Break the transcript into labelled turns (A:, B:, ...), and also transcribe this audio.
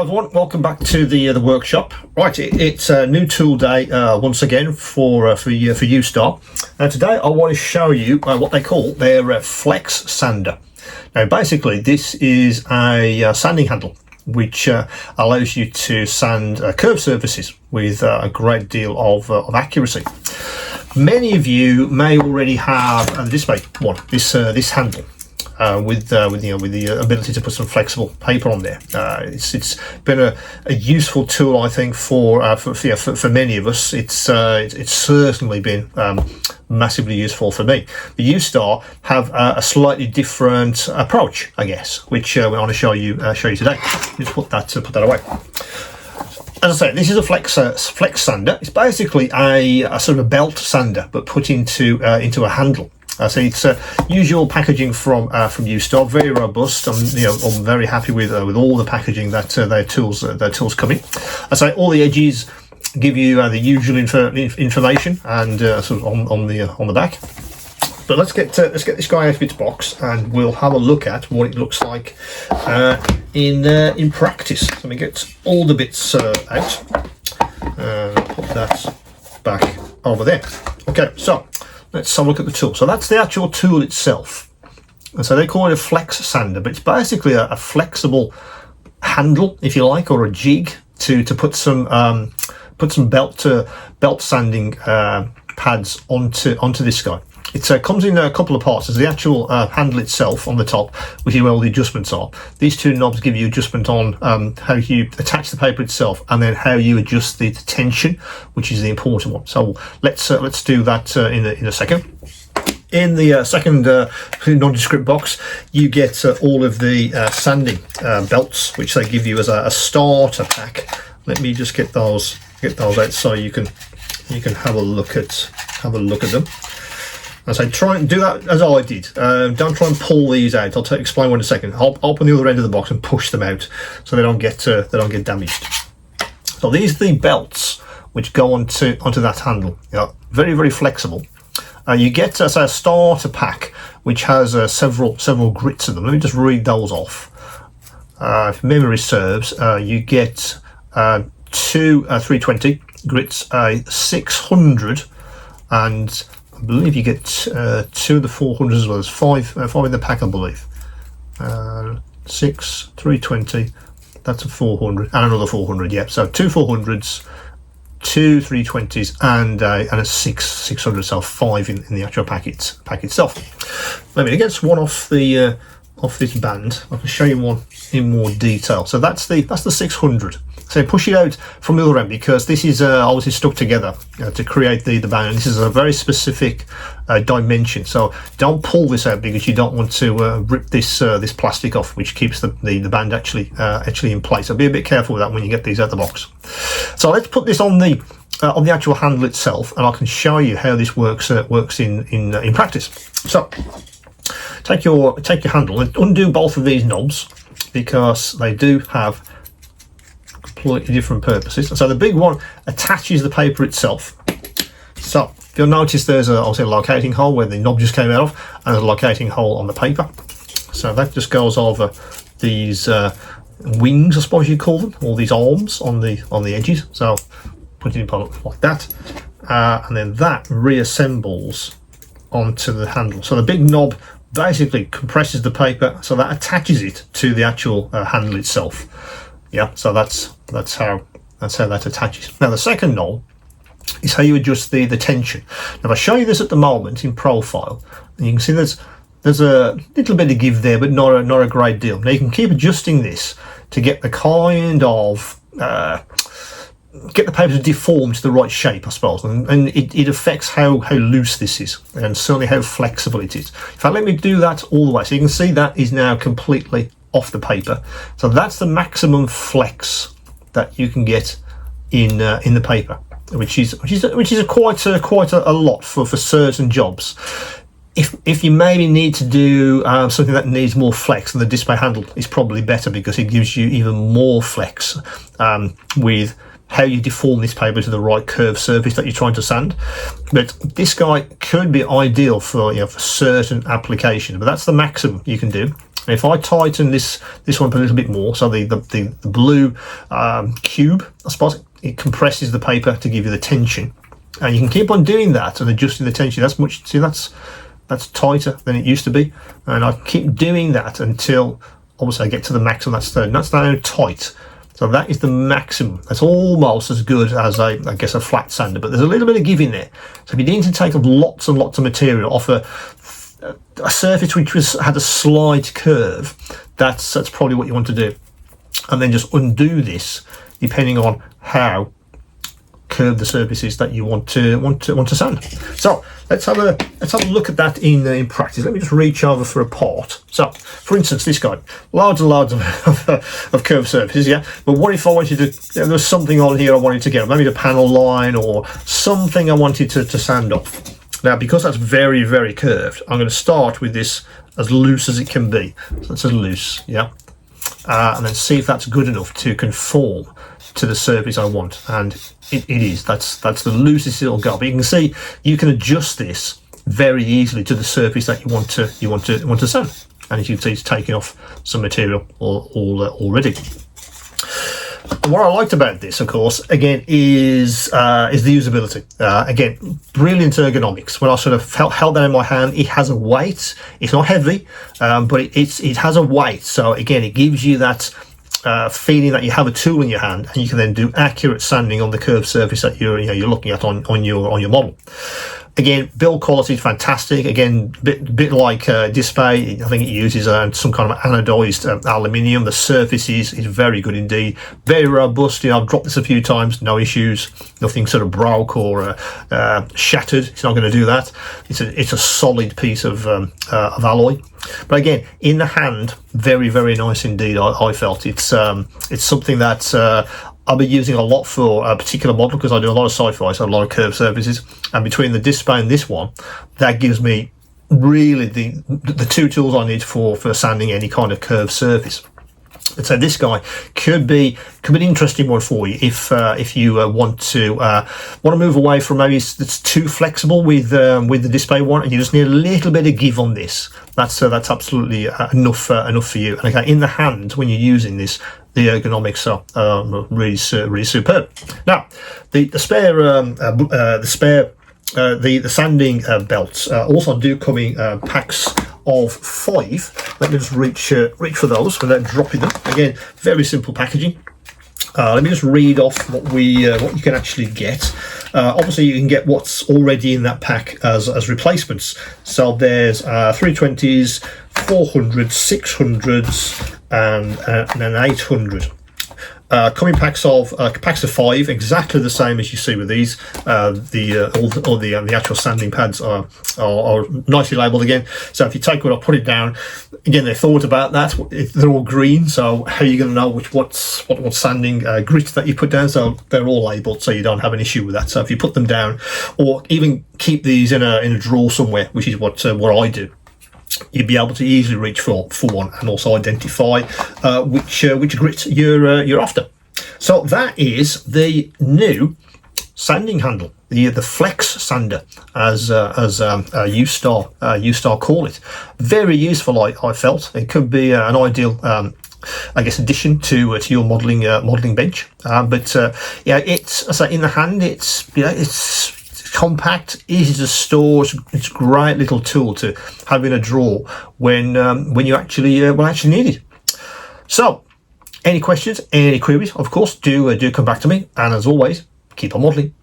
A: Hi everyone, welcome back to the workshop. Right, it's a new tool day once again for Ustar. Now today I want to show you what they call their flex sander. Now basically this is a sanding handle which allows you to sand curved surfaces with a great deal of accuracy. Many of you may already have this handle. With the ability to put some flexible paper on there. It's been a useful tool, I think, for many of us. It's certainly been massively useful for me. The Ustar have a slightly different approach, I guess, which I want to show you today. Let's put that away. As I say, this is a flex sander. It's basically a sort of a belt sander, but put into a handle. So it's usual packaging from Ustar, very robust. I'm very happy with all the packaging that their tools come in. I say all the edges give you the usual information and sort of on the back. But let's get this guy out of its box and we'll have a look at what it looks like in practice. So let me get all the bits out and put that back over there. Okay, so let's have a look at the tool. So that's the actual tool itself. And so they call it a flex sander, but it's basically a flexible handle, if you like, or a jig to put some belt sanding pads onto this guy. It comes in a couple of parts. There's the actual handle itself on the top, which is where all the adjustments are. These two knobs give you adjustment on how you attach the paper itself, and then how you adjust the tension, which is the important one. So let's do that in a second. In the second nondescript box, you get all of the sanding belts, which they give you as a starter pack. Let me just get those out so you can have a look at them. And so try and do that as I did. Don't try and pull these out. I'll explain in a second. I'll open the other end of the box and push them out so they don't get damaged. So these are the belts which go onto that handle. Very, very flexible. You get a starter pack which has several grits in them. Let me just read those off. If memory serves, you get two 320 grits, 600, and I believe you get two of the 400s as well. There's five in the pack, I believe. 6 320, that's a 400 and another 400. Yeah, so two 400s, two 320s, and a 600. So 5 in the actual pack itself. Let me get one off this band. I can show you one in more detail. So that's the 600. So push it out from the other end, because this is obviously stuck together to create the band. And this is a very specific dimension. So don't pull this out, because you don't want to rip this plastic off, which keeps the band actually in place. So be a bit careful with that when you get these out of the box. So let's put this on the actual handle itself, and I can show you how this works in practice. So take your handle and undo both of these knobs, because they do have completely different purposes. So the big one attaches the paper itself. So if you'll notice, there's obviously a locating hole where the knob just came out of, and there's a locating hole on the paper. So that just goes over these wings, I suppose you call them, or these arms on the edges. So put it in like that, and then that reassembles onto the handle. So the big knob basically compresses the paper, so that attaches it to the actual handle itself. Yeah, so that's how that attaches. Now the second knob is how you adjust the tension. Now if I show you this at the moment in profile, and you can see there's a little bit of give there, but not a great deal. Now you can keep adjusting this to get the kind of get the paper to deform to the right shape, I suppose, and it affects how loose this is, and certainly how flexible it is. In fact, let me do that all the way, so you can see that is now completely off the paper. So that's the maximum flex that you can get in the paper, which is quite a lot for certain jobs. If you maybe need to do something that needs more flex, then the display handle is probably better, because it gives you even more flex with how you deform this paper to the right curved surface that you're trying to sand. But this guy could be ideal for for certain applications, but that's the maximum you can do. And if I tighten this one up a little bit more, so the blue cube, I suppose, it compresses the paper to give you the tension, and you can keep on doing that and adjusting the tension. That's tighter than it used to be, and I keep doing that until obviously I get to the maximum. That's now tight. So that is the maximum. That's almost as good as I guess a flat sander, but there's a little bit of give in there. So if you need to take off lots and lots of material off a surface which had a slight curve, that's probably what you want to do, and then just undo this depending on how curved the surface is that you want to sand. So let's have a look at that in practice. Let me just reach over for a part. So for instance, this guy, loads and loads of curved surfaces, yeah. But what if I wanted to, there was something on here I wanted to get, maybe the panel line or something I wanted to sand off. Now, because that's very, very curved, I'm going to start with this as loose as it can be. So that's as loose, yeah. And then see if that's good enough to conform to the surface I want. And it is. That's the loosest it'll go. But you can see you can adjust this very easily to the surface that you want to sand. And as you can see, it's taking off some material already. What I liked about this, of course, again, is the usability. Again, brilliant ergonomics. When I sort of held that in my hand, it has a weight. It's not heavy, but it has a weight. So again, it gives you that feeling that you have a tool in your hand, and you can then do accurate sanding on the curved surface that you're looking at on your model. Again, build quality is fantastic. Again, bit like Display, I think it uses some kind of anodized aluminium. The surface is very good indeed, very robust. I've dropped this a few times, no issues, nothing sort of broke or shattered. It's not going to do that. It's a solid piece of alloy. But again, in the hand, very, very nice indeed. I felt it's something that I'll be using a lot for a particular model because I do a lot of sci-fi, so a lot of curved surfaces. And between the Display and this one, that gives me really the two tools I need for sanding any kind of curved surface. And so this guy could be an interesting one for you if you want to move away from maybe it's too flexible with the Display one, and you just need a little bit of give on this. That's absolutely enough for you. And again, in the hand when you're using this, the ergonomics are really superb. Now, the sanding belts also do come in packs of 5. Let me just reach for those without dropping them. Again, very simple packaging. Let me just read off what you can actually get. Obviously, you can get what's already in that pack as replacements. So there's 320s, 400s, 600s, and an 800. Coming packs of 5, exactly the same as you see with these. The actual sanding pads are nicely labelled again. So if you take one, I'll put it down. Again, they thought about that. They're all green, so how are you going to know what sanding grit that you put down? So they're all labelled, so you don't have an issue with that. So if you put them down, or even keep these in a drawer somewhere, which is what I do, you'd be able to easily reach for one and also identify which grit you're after. So that is the new sanding handle, the Flex Sander, as Ustar call it. Very useful, I felt. It could be an ideal addition to your modelling bench. It's in the hand. It's compact, easy to store. It's a great little tool to have in a drawer when you actually need it. So, any questions, any queries, of course, do come back to me. And as always, keep on modelling.